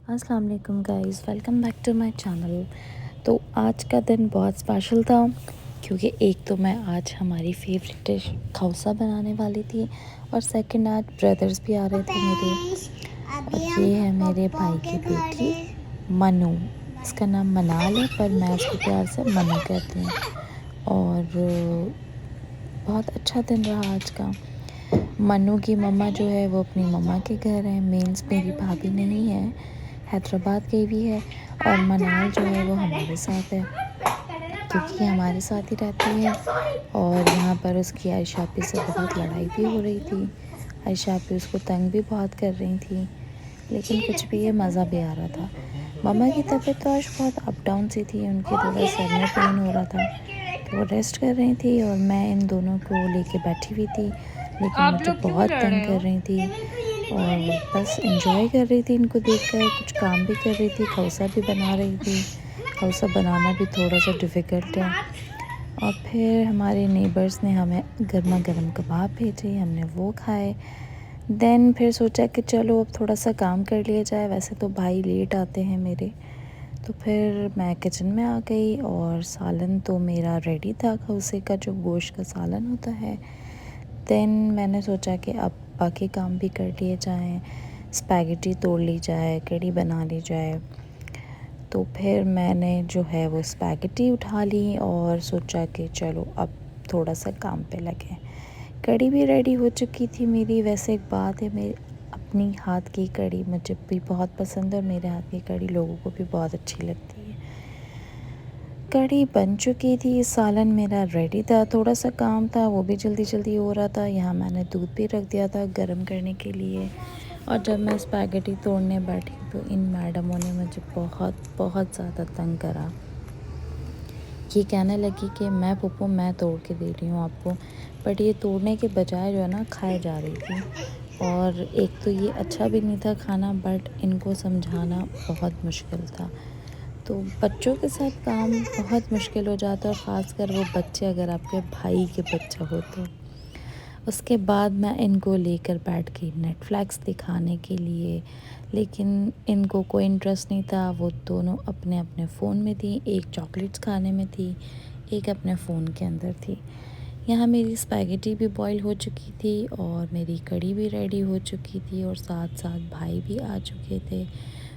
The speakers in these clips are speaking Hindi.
अस्सलाम वालेकुम guys, welcome back to my channel. तो आज का दिन बहुत स्पेशल था क्योंकि एक तो मैं आज हमारी फेवरेट डिश खौसा बनाने वाली थी और सेकंड आज ब्रदर्स भी आ रहे थे मेरे। और ये है मेरे भाई की बेटी मनु। इसका नाम मनाल है पर मैं उसको प्यार से मनु कहती हूँ। और बहुत अच्छा दिन रहा आज का। मन्नू की मम्मा जो है वो अपनी मम्मा के घर है, मीन्स मेरी भाभी नहीं है, हैदराबाद गई हुई है। और मनाल जो है वो हमारे साथ है क्योंकि हमारे साथ ही रहती है। और यहाँ पर उसकी आयशा पे से बहुत लड़ाई भी हो रही थी। आयशा पे उसको तंग भी बहुत कर रही थी, लेकिन कुछ भी ये मज़ा भी आ रहा था। मम्मा की तबीयत तो आज बहुत अप डाउन सी थी, उनके थोड़ा सर में पेन हो रहा था तो वो रेस्ट कर रही थी और मैं इन दोनों को लेके बैठी हुई थी, लेकिन आप मुझे लोग क्यों बहुत लड़ तंग रहे कर हो? रही थी। और बस एंजॉय कर रही थी इनको देखकर, कुछ काम भी कर रही थी, खौसा भी बना रही थी। खौसा बनाना भी थोड़ा सा डिफ़िकल्ट है। और फिर हमारे नेबर्स ने हमें गर्मा गर्म कबाब भेजे, हमने वो खाए। देन फिर सोचा कि चलो अब थोड़ा सा काम कर लिया जाए, वैसे तो भाई लेट आते हैं मेरे। तो फिर मैं किचन में आ गई और सालन तो मेरा रेडी था, खौसे का जो गोश्त का सालन होता है। देन मैंने सोचा कि अब बाकी काम भी कर लिए जाएं, स्पैगेटी तोड़ ली जाए, कढ़ी बना ली जाए। तो फिर मैंने जो है वो स्पैगेटी उठा ली और सोचा कि चलो अब थोड़ा सा काम पे लगे। कढ़ी भी रेडी हो चुकी थी मेरी। वैसे एक बात है, मेरी अपनी हाथ की कढ़ी मुझे भी बहुत पसंद है और मेरे हाथ की कढ़ी लोगों को भी बहुत अच्छी लगती है। कढ़ी बन चुकी थी, सालन मेरा रेडी था, थोड़ा सा काम था वो भी जल्दी जल्दी हो रहा था। यहाँ मैंने दूध भी रख दिया था गर्म करने के लिए। और जब मैं स्पैगेटी तोड़ने बैठी तो इन मैडमों ने मुझे बहुत बहुत ज़्यादा तंग करा। ये कहने लगी कि मैं पुप्पो मैं तोड़ के दे रही हूँ आपको, बट ये तोड़ने के बजाय जो है ना खाए जा रही थी। और एक तो ये अच्छा भी नहीं था खाना, बट इनको समझाना बहुत मुश्किल था। तो बच्चों के साथ काम बहुत मुश्किल हो जाता है, और ख़ासकर वो बच्चे अगर आपके भाई के बच्चा हो तो। उसके बाद मैं इनको लेकर बैठ गई नेटफ्लिक्स दिखाने के लिए, लेकिन इनको कोई इंटरेस्ट नहीं था। वो दोनों अपने अपने फ़ोन में थी, एक चॉकलेट्स खाने में थी, एक अपने फ़ोन के अंदर थी। यहाँ मेरी स्पैगेटी भी बॉईल हो चुकी थी और मेरी कढ़ी भी रेडी हो चुकी थी और साथ साथ भाई भी आ चुके थे।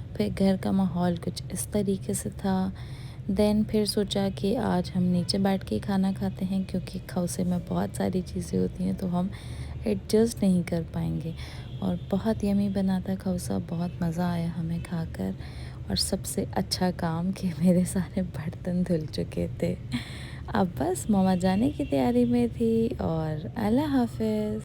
फिर घर का माहौल कुछ इस तरीके से था। देन फिर सोचा कि आज हम नीचे बैठ के खाना खाते हैं क्योंकि खौसे में बहुत सारी चीज़ें होती हैं तो हम एडजस्ट नहीं कर पाएंगे। और बहुत यमी बना था खौसा, बहुत मज़ा आया हमें खाकर। और सबसे अच्छा काम कि मेरे सारे बर्तन धुल चुके थे। अब बस ममा जाने की तैयारी में थी। और अल्लाह हाफ़िज़।